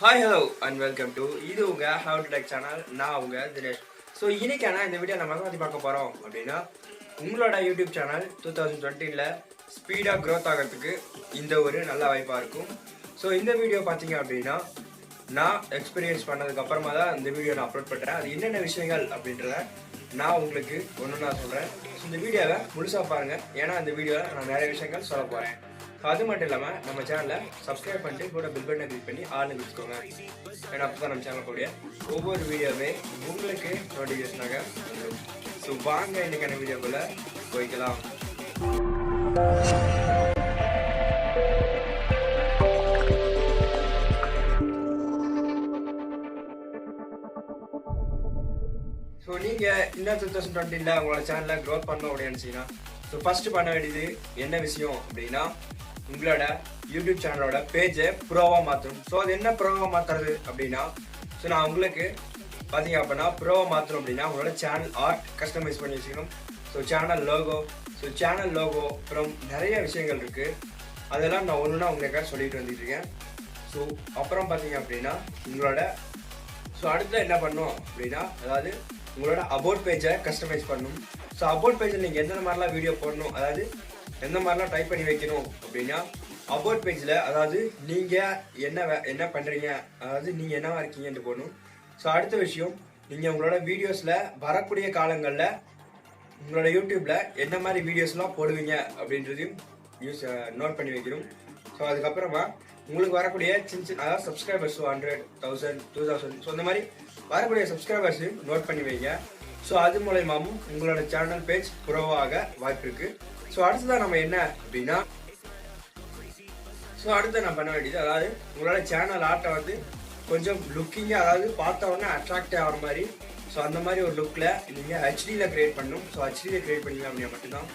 Hi hello and welcome to இது உங்கள் have to tech channel. நான் உங்கள் தினேஷ். ஸோ இன்னைக்கான இந்த வீடியோ நம்ம பற்றி பார்க்க போகிறோம் அப்படின்னா உங்களோட யூடியூப் சேனல் 2020 ஸ்பீடாக க்ரோத் ஆகிறதுக்கு இந்த ஒரு நல்ல வாய்ப்பாக இருக்கும். ஸோ இந்த வீடியோ பார்த்தீங்க அப்படின்னா நான் எக்ஸ்பீரியன்ஸ் பண்ணதுக்கப்புறமா தான் இந்த வீடியோ நான் அப்லோட் பண்ணுறேன். அது என்னென்ன விஷயங்கள் அப்படின்றத நான் உங்களுக்கு ஒன்று நான் சொல்கிறேன். ஸோ இந்த வீடியோவை முழுசாக பாருங்கள், ஏன்னா அந்த வீடியோவில் நான் நிறைய விஷயங்கள் சொல்ல போகிறேன். அது மட்டும் இல்லாமல் நம்ம சேனலை சப்ஸ்கிரைப் பண்ணிட்டு கூட பில் பட்டனை கிளிக் பண்ணி ஆள்னு வச்சுக்கோங்க. ஏன்னா அப்போ தான் நம்ம சேனல் கூடிய ஒவ்வொரு வீடியோவே உங்களுக்கு நோட்டிஃபிகேஷனாக வந்துடும். ஸோ வாங்க இன்னைக்கான வீடியோக்குள்ளே போய்க்கலாம். ஸோ நீங்கள் இந்த 2020 உங்களோட சேனலை க்ரோத் பண்ணணும் அப்படின்னு நினச்சிங்கன்னா ஸோ ஃபஸ்ட்டு பண்ண வேண்டியது என்ன விஷயம் அப்படின்னா உங்களோட யூடியூப் சேனலோட பேஜை ப்ரோவாக மாற்றணும். ஸோ அது என்ன ப்ரோவாக மாற்றுறது அப்படின்னா ஸோ நான் உங்களுக்கு பார்த்தீங்க அப்படின்னா ப்ரோவாக மாற்றணும் அப்படின்னா உங்களோட சேனல் ஆர்ட் கஸ்டமைஸ் பண்ணி வச்சுக்கணும். ஸோ சேனல் லோகோ அப்புறம் நிறைய விஷயங்கள் இருக்குது. அதெல்லாம் நான் ஒன்றுனா உங்களுக்காக சொல்லிட்டு வந்துட்டு இருக்கேன். ஸோ அப்புறம் பார்த்தீங்க அப்படின்னா உங்களோட அடுத்து என்ன பண்ணணும் அப்படின்னா அதாவது உங்களோட அபவுட் பேஜை கஸ்டமைஸ் பண்ணணும். ஸோ அபவுட் பேஜில் நீங்கள் எந்த மாதிரிலாம் வீடியோ போடணும், அதாவது எந்த மாதிரிலாம் டைப் பண்ணி வைக்கணும் அப்படின்னா அபவுட் பேஜில் அதாவது நீங்கள் என்ன பண்ணுறீங்க, அதாவது நீங்கள் என்னவா இருக்கீங்கன்னு போடணும். ஸோ அடுத்த விஷயம் நீங்கள் உங்களோட வீடியோஸில் வரக்கூடிய காலங்களில் உங்களோட யூடியூப்பில் என்ன மாதிரி வீடியோஸ்லாம் போடுவீங்க அப்படின்றதையும் நோட் பண்ணி வைக்கணும். ஸோ அதுக்கப்புறமா உங்களுக்கு வரக்கூடிய சின்ன அதாவது சப்ஸ்கிரைபர்ஸ் 100, 1000, 2000 ஸோ இந்த மாதிரி வரக்கூடிய சப்ஸ்கிரைபர்ஸையும் நோட் பண்ணி வைங்க. ஸோ அது மூலயமாவும் உங்களோட சேனல் பேஜ் ப்ரோவாக வாய்ப்பு இருக்குது. ஸோ அடுத்ததான் நம்ம என்ன அப்படின்னா அடுத்து நான் பண்ண வேண்டியது அதாவது உங்களோட சேனல் ஆர்ட்டை வந்து கொஞ்சம் லுக்கிங்காக அதாவது பார்த்தவொடனே அட்ராக்ட் ஆகிற மாதிரி ஸோ அந்த மாதிரி ஒரு லுக்கில் நீங்கள் ஹெச்டியில் க்ரியேட் பண்ணணும். ஸோ ஹெச்டியில் க்ரியேட் பண்ணிங்க அப்படின்னா மட்டும்தான்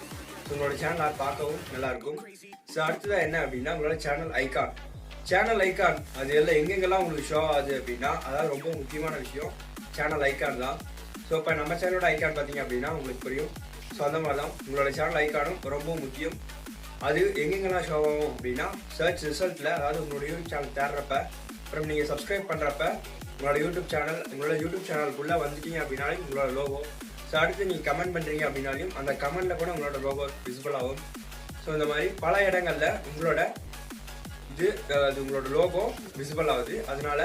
ஸோ உங்களோட சேனல் ஆர்ட் பார்க்கவும் நல்லாயிருக்கும். ஸோ அடுத்ததான் என்ன அப்படின்னா உங்களோட சேனல் ஐக்கான் அது எல்லாம் எங்கெங்கெல்லாம் உங்களுக்கு ஷோ ஆகுது அப்படின்னா அதாவது ரொம்ப முக்கியமான விஷயம் சேனல் ஐக்கான் தான். ஸோ இப்போ நம்ம சேனலோட ஐக்கான் பார்த்தீங்க அப்படின்னா உங்களுக்கு புரியும். ஸோ அந்த மாதிரி தான் உங்களோட சேனல் ஐக்கானும் ரொம்ப முக்கியம். அது எங்கெங்கெல்லாம் ஷோ ஆகும் அப்படின்னா சர்ச் ரிசல்ட்டில் அதாவது உங்களோட யூடியூப் சேனல் தேடுறப்ப அப்புறம் நீங்கள் சப்ஸ்கிரைப் பண்ணுறப்ப உங்களோட யூடியூப் சேனலுக்குள்ளே வந்துட்டீங்க அப்படின்னாலும் உங்களோட லோகோ. ஸோ அடுத்து நீங்கள் கமெண்ட் பண்ணுறீங்க அப்படின்னாலும் அந்த கமெண்ட்டில் கூட உங்களோட லோகோ விசிபிள் ஆகும். ஸோ இந்த மாதிரி பல இடங்களில் உங்களோட லோகோ விசிபிள் ஆகுது. அதனால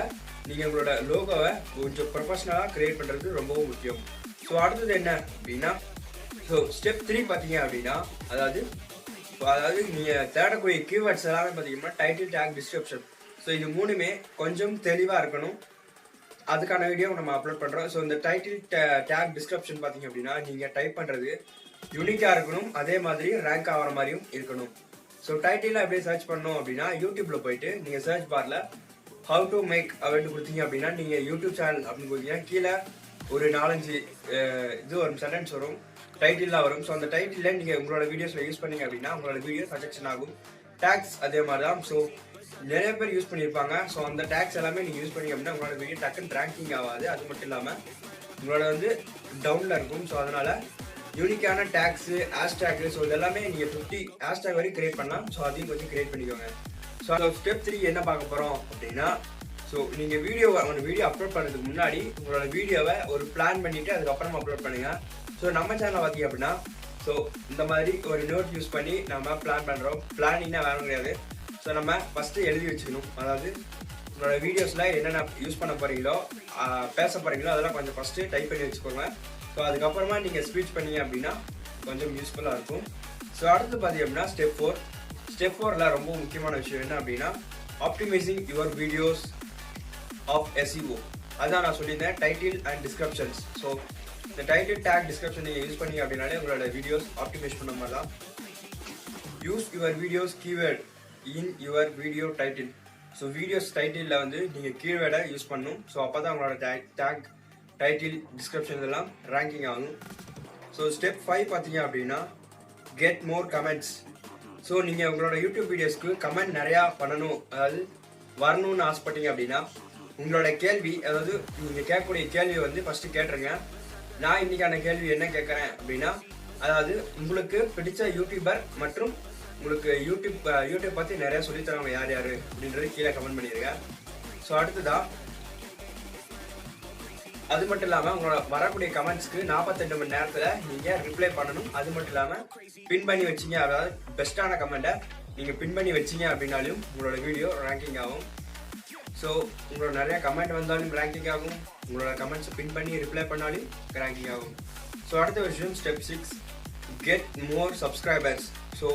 நீங்கள் உங்களோட லோகோவை கொஞ்சம் ப்ரொஃபஷ்னலாக க்ரியேட் பண்ணுறது ரொம்பவும் முக்கியம். ஸோ அடுத்தது என்ன அப்படின்னா ஸ்டெப் 3 பார்த்தீங்க அப்படின்னா அதாவது நீங்கள் தேடக்கூடிய கீவேர்ட்ஸ் எல்லாமே பார்த்தீங்கன்னா டைட்டில், டேக், டிஸ்கிரிப்ஷன். ஸோ இது மூணுமே கொஞ்சம் தெளிவாக இருக்கணும். அதுக்கான வீடியோ நம்ம அப்லோட் பண்ணுறோம். ஸோ இந்த டைட்டில், டேக், டிஸ்கிரிப்ஷன் பார்த்தீங்க அப்படின்னா நீங்கள் டைப் பண்ணுறது யூனிக்காக இருக்கணும், அதே மாதிரி ரேங்க் ஆகிற மாதிரியும் இருக்கணும். ஸோ டைட்டில் அப்படியே சர்ச் பண்ணோம் அப்படின்னா யூடியூப்பில் போயிட்டு நீங்கள் சர்ச் பாரில் ஹவு டு மேக் அப்படின்னு கொடுத்தீங்க அப்படின்னா நீங்கள் யூடியூப் சேனல் அப்படின்னு கொடுத்தீங்கன்னா கீழே ஒரு 4-5 இது ஒரு சென்டென்ஸ் வரும், டைட்டில்லாம் வரும். ஸோ அந்த டைட்டில் நீங்கள் உங்களோட வீடியோஸில் யூஸ் பண்ணீங்க அப்படின்னா உங்களோட வீடியோ சஜெக்ஷன் ஆகும். டேக்ஸ் அதே மாதிரி தான். ஸோ நிறைய பேர் யூஸ் பண்ணியிருப்பாங்க. ஸோ அந்த டேக்ஸ் எல்லாமே நீங்கள் யூஸ் பண்ணீங்க அப்படின்னா உங்களோட வீடியோ டக்குன்னு ரேங்கிங் ஆகாது. அது மட்டும் இல்லாமல் உங்களோட டவுனில் இருக்கும். ஸோ அதனால் யூனிக்கான டேக்ஸு, ஹேஷ்டேக் ஸோ இதெல்லாமே நீங்கள் 50 ஹேஷ்டேக் வரைக்கும் கிரியேட் பண்ணலாம். ஸோ அதையும் கொஞ்சம் கிரியேட் பண்ணிக்கோங்க. ஸோ ஸ்டெப் 3 என்ன பார்க்க போகிறோம் அப்படின்னா நீங்கள் வீடியோ அப்லோட் பண்ணுறதுக்கு முன்னாடி உங்களோட வீடியோவை ஒரு பிளான் பண்ணிவிட்டு அதுக்கப்புறம் அப்லோட் பண்ணுங்கள். ஸோ நம்ம சேனலை பார்த்தீங்க அப்படின்னா இந்த மாதிரி ஒரு நோட் யூஸ் பண்ணி நம்ம பிளான் பண்ணுறோம். பிளானிங்னா வேணும் கிடையாது. ஸோ நம்ம ஃபஸ்ட்டு எழுதி வச்சுக்கணும். அதாவது உங்களோட வீடியோஸில் என்னென்ன யூஸ் பண்ண போகிறீங்களோ பேச போகிறீங்களோ அதெல்லாம் கொஞ்சம் ஃபஸ்ட்டு டைப் பண்ணி வச்சுக்கோங்க. ஸோ அதுக்கப்புறமா நீங்கள் ஸ்பீச் பண்ணீங்க அப்படின்னா கொஞ்சம் யூஸ்ஃபுல்லாக இருக்கும். ஸோ அடுத்து பார்த்தீங்க அப்படின்னா ஸ்டெப் 4ல ரொம்ப முக்கியமான விஷயம் என்ன அப்படின்னா optimising your videos of SEO. அதான் நான் சொல்லியிருந்தேன் டைட்டில் அண்ட் டிஸ்கிரிப்ஷன்ஸ். ஸோ இந்த டைட்டில், டேக், டிஸ்கிரிப்ஷன் நீங்கள் யூஸ் பண்ணீங்க அப்படின்னாலே உங்களோட வீடியோஸ் ஆப்டிமைஸ் பண்ண மாதிரி தான். Use your videos keyword in your video title. So videos டைட்டிலில் நீங்கள் கீவேர்டை யூஸ் பண்ணணும். ஸோ அப்போ தான் உங்களோட டேக், டைட்டில், டிஸ்கிரிப்ஷன் இதெல்லாம் ரேங்கிங் ஆகும். ஸோ ஸ்டெப் 5 பார்த்தீங்க அப்படின்னா கெட் மோர் கமெண்ட்ஸ். ஸோ நீங்கள் உங்களோட யூடியூப் வீடியோஸ்க்கு கமெண்ட் நிறையா பண்ணணும், அதாவது வரணும்னு ஆசைப்பட்டீங்க அப்படின்னா உங்களோட கேள்வி, அதாவது நீங்கள் கேட்கக்கூடிய கேள்வியை ஃபஸ்ட்டு கேட்டுருங்க. நான் இன்றைக்கான கேள்வி என்ன கேட்குறேன் அப்படின்னா அதாவது உங்களுக்கு பிடிச்ச யூடியூபர் மற்றும் உங்களுக்கு யூடியூப் பற்றி நிறையா சொல்லித்தரவங்க யார் யார் அப்படின்றது கீழே கமெண்ட் பண்ணிடுங்க. ஸோ அடுத்ததா அது மட்டும் இல்லாமல் உங்களோட வரக்கூடிய கமெண்ட்ஸ்க்கு 48 மணி நேரத்தில் நீங்கள் ரிப்ளை பண்ணணும். அது மட்டும் இல்லாமல் பின் பண்ணி வச்சிங்க, அதாவது பெஸ்ட்டான கமெண்ட்டை நீங்கள் பின் பண்ணி வச்சிங்க அப்படின்னாலும் உங்களோட வீடியோ ரேங்கிங் ஆகும். ஸோ உங்களோட நிறைய கமெண்ட் வந்தாலும் ரேங்கிங் ஆகும், உங்களோட கமெண்ட்ஸை பின் பண்ணி ரிப்ளை பண்ணாலும் ரேங்கிங் ஆகும். ஸோ அடுத்த விஷயம் step 6, get more subscribers. So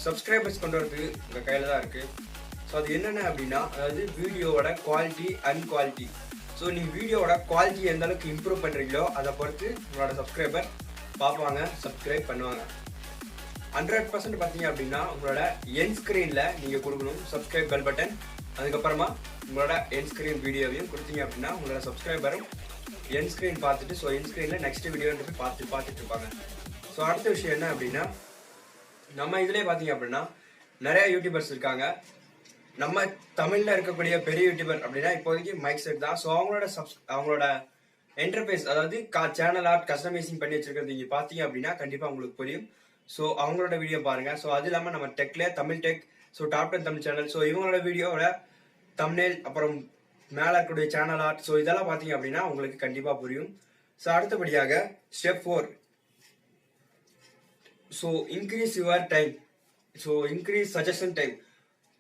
subscribers கொண்டு வரதுக்கு உங்கள் கையில் தான் இருக்குது. ஸோ அது என்னென்ன அப்படின்னா, அதாவது வீடியோவோட குவாலிட்டி அண்ட் குவாலிட்டி. ஸோ நீங்கள் வீடியோவோட குவாலிட்டி எந்த அளவுக்கு இம்ப்ரூவ் பண்ணுறீங்களோ அதை பொறுத்து உங்களோட சப்ஸ்கிரைபர் பார்ப்பாங்க, சப்ஸ்கிரைப் பண்ணுவாங்க. 100% பார்த்தீங்க அப்படின்னா உங்களோட என் ஸ்க்ரீனில் நீங்கள் கொடுக்கணும் சப்ஸ்கிரைப் பெல் பட்டன். அதுக்கப்புறமா உங்களோட என் ஸ்க்ரீன் வீடியோவையும் கொடுத்தீங்க அப்படின்னா உங்களோட சப்ஸ்கிரைபரும் என் ஸ்க்ரீன் பார்த்துட்டு, ஸோ என் ஸ்க்ரீனில் நெக்ஸ்ட் வீடியோன்றது பார்த்துட்டு இருப்பாங்க. ஸோ அடுத்த விஷயம் என்ன அப்படின்னா, நம்ம இதிலே பார்த்தீங்க அப்படின்னா நிறைய யூடியூபர்ஸ் இருக்காங்க. நம்ம தமிழில் இருக்கக்கூடிய பெரிய யூடியூபர் அப்படின்னா இப்போதைக்கு மைக் செட் தான். ஸோ அவங்களோட என்டர்பிரைஸ், அதாவது சேனல் ஆர்ட் கஸ்டமைசிங் பண்ணி வச்சிருக்கிறது நீங்கள் பார்த்தீங்க அப்படின்னா கண்டிப்பாக உங்களுக்கு புரியும். ஸோ அவங்களோட வீடியோ பாருங்கள். ஸோ அது இல்லாமல் நம்ம டெக்ல Tamil tech, so top 10 Tamil channel, so இவங்களோட வீடியோவோட தம்ப்நெயில், அப்புறம் மேலே இருக்கக்கூடிய சேனல் ஆர்ட், ஸோ இதெல்லாம் பார்த்தீங்க அப்படின்னா உங்களுக்கு கண்டிப்பாக புரியும். ஸோ அடுத்தபடியாக step 4, so increase your time. So increase suggestion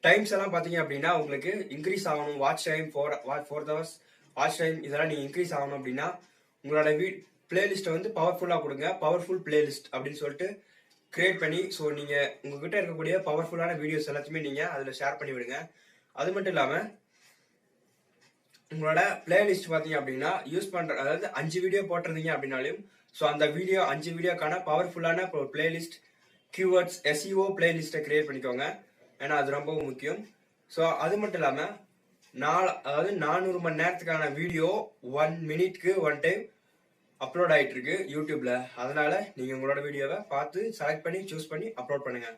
times எல்லாம் பார்த்தீங்க அப்படின்னா உங்களுக்கு இன்க்ரீஸ் ஆகணும். Watch time 4 hours watch time இதெல்லாம் நீங்கள் இன்க்ரீஸ் ஆகணும் அப்படின்னா உங்களோட பிளேலிஸ்ட்டை வந்து பவர்ஃபுல்லாக கொடுங்க. பவர்ஃபுல் பிளேலிஸ்ட் அப்படின்னு சொல்லிட்டு கிரியேட் பண்ணி, ஸோ நீங்கள் உங்ககிட்ட இருக்கக்கூடிய பவர்ஃபுல்லான வீடியோஸ் எல்லாத்தையுமே நீங்கள் அதில் ஷேர் பண்ணி விடுங்க. அது மட்டும் இல்லாமல் உங்களோட பிளேலிஸ்ட் பார்த்தீங்க அப்படின்னா யூஸ் பண்ணுற, அதாவது 5 வீடியோ போட்டிருந்தீங்க அப்படின்னாலும் ஸோ அந்த 5 வீடியோக்கான பவர்ஃபுல்லான பிளேலிஸ்ட் கீவேர்ட்ஸ் SEO பிளேலிஸ்ட்டை கிரியேட் பண்ணிக்கோங்க. ஏன்னா அது ரொம்ப முக்கியம். ஸோ அது மட்டும் இல்லாமல் அதாவது 400 மணி நேரத்துக்கான வீடியோ 1 minute 1 டைம் அப்லோட் ஆகிட்டு இருக்கு யூடியூப்ல. அதனால நீங்கள் உங்களோட வீடியோவை பார்த்து செலக்ட் பண்ணி சூஸ் பண்ணி அப்லோட் பண்ணுங்க.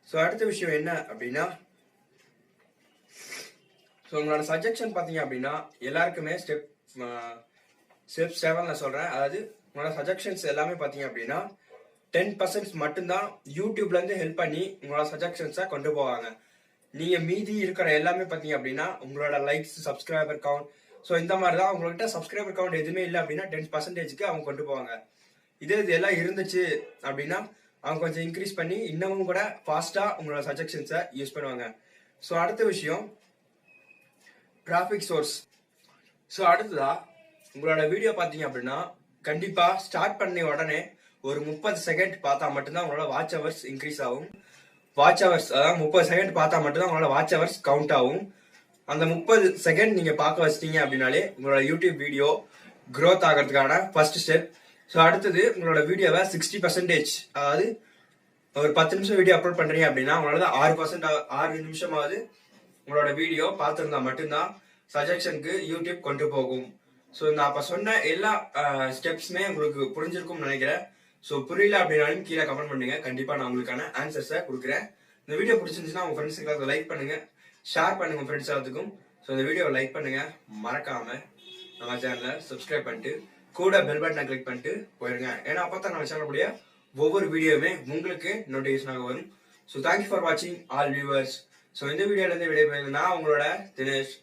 ஸோ அடுத்த விஷயம் என்ன அப்படின்னா, ஸோ உங்களோட சஜெக்ஷன் பார்த்தீங்க அப்படின்னா எல்லாருக்குமே ஸ்டெப் 7 சொல்கிறேன். அதாவது உங்களோட சஜெக்ஷன்ஸ் எல்லாமே பார்த்தீங்க அப்படின்னா 10% மட்டும்தான் யூடியூப்ல இருந்து ஹெல்ப் பண்ணி உங்களோட சஜெக்ஷன்ஸை கொண்டு போவாங்க. நீங்க மீதி இருக்கிற எல்லாமே பார்த்தீங்க அப்படின்னா உங்களோட லைக்ஸ், சப்ஸ்கிரைபர் கவுண்ட், ஸோ இந்த மாதிரி தான். உங்கள்கிட்ட சப்ஸ்கிரைபர் கவுண்ட் எதுவுமே இல்லை அப்படின்னா 10%க்கு அவங்க கொண்டு போவாங்க. இது எல்லாம் இருந்துச்சு அப்படின்னா அவங்க கொஞ்சம் இன்க்ரீஸ் பண்ணி இன்னமும் கூட ஃபாஸ்டா உங்களோட சஜெக்ஷன்ஸை யூஸ் பண்ணுவாங்க. ஸோ அடுத்த விஷயம் டிராஃபிக் சோர்ஸ். ஸோ அடுத்ததா உங்களோட வீடியோ பார்த்தீங்க அப்படின்னா கண்டிப்பா ஸ்டார்ட் பண்ணி உடனே ஒரு 30 செகண்ட் பார்த்தா மட்டும்தான் உங்களோட வாட்ச் ஹவர்ஸ் இன்க்ரீஸ் ஆகும். வாட்ச் ஹவர்ஸ், அதாவது 30 செகண்ட் பார்த்தா மட்டும்தான் உங்களோட வாட்ச் ஹவர்ஸ் கவுண்ட் ஆகும். அந்த 30 செகண்ட் நீங்க பார்க்க வச்சிட்டீங்க அப்படின்னாலே உங்களோட யூடியூப் வீடியோ க்ரோத் ஆகிறதுக்கான ஃபர்ஸ்ட் ஸ்டெப். ஸோ அடுத்தது உங்களோட வீடியோவை 60%, அதாவது ஒரு 10 நிமிஷம் வீடியோ அப்லோட் பண்றீங்க அப்படின்னா உங்களோட 6 நிமிஷமாவது உங்களோட வீடியோ பார்த்துருந்தா மட்டும்தான் சஜெக்ஷனுக்கு யூடியூப் கொண்டு போகும். ஸோ நான் அப்போ சொன்ன எல்லா ஸ்டெப்ஸுமே உங்களுக்கு புரிஞ்சிருக்கும்னு நினைக்கிறேன். ஸோ புரியல அப்படின்னாலும் கீழே கமெண்ட் பண்ணுங்க, கண்டிப்பாக நான் உங்களுக்கான ஆன்சர்ஸை கொடுக்குறேன். இந்த வீடியோ பிடிச்சிருந்துச்சுன்னா உங்கள் ஃப்ரெண்ட்ஸுக்கு லைக் பண்ணுங்க, ஷேர் பண்ணுங்க உங்கள் ஃப்ரெண்ட்ஸ் எல்லாத்துக்கும். ஸோ இந்த வீடியோவை லைக் பண்ணுங்க, மறக்காம நம்ம சேனலை சப்ஸ்கிரைப் பண்ணிட்டு கூட பெல் பட்டனை கிளிக் பண்ணிட்டு போயிருங்க. ஏன்னா அப்போ தான் நம்ம சேனலுடைய ஒவ்வொரு வீடியோவுமே உங்களுக்கு நோட்டிஃபிகேஷனாக வரும். ஸோ தேங்க்யூ ஃபார் வாட்சிங் ஆல் வியூவர்ஸ். ஸோ இந்த வீடியோலேருந்து விடைபெறுங்க. நான் உங்களோட தினேஷ்.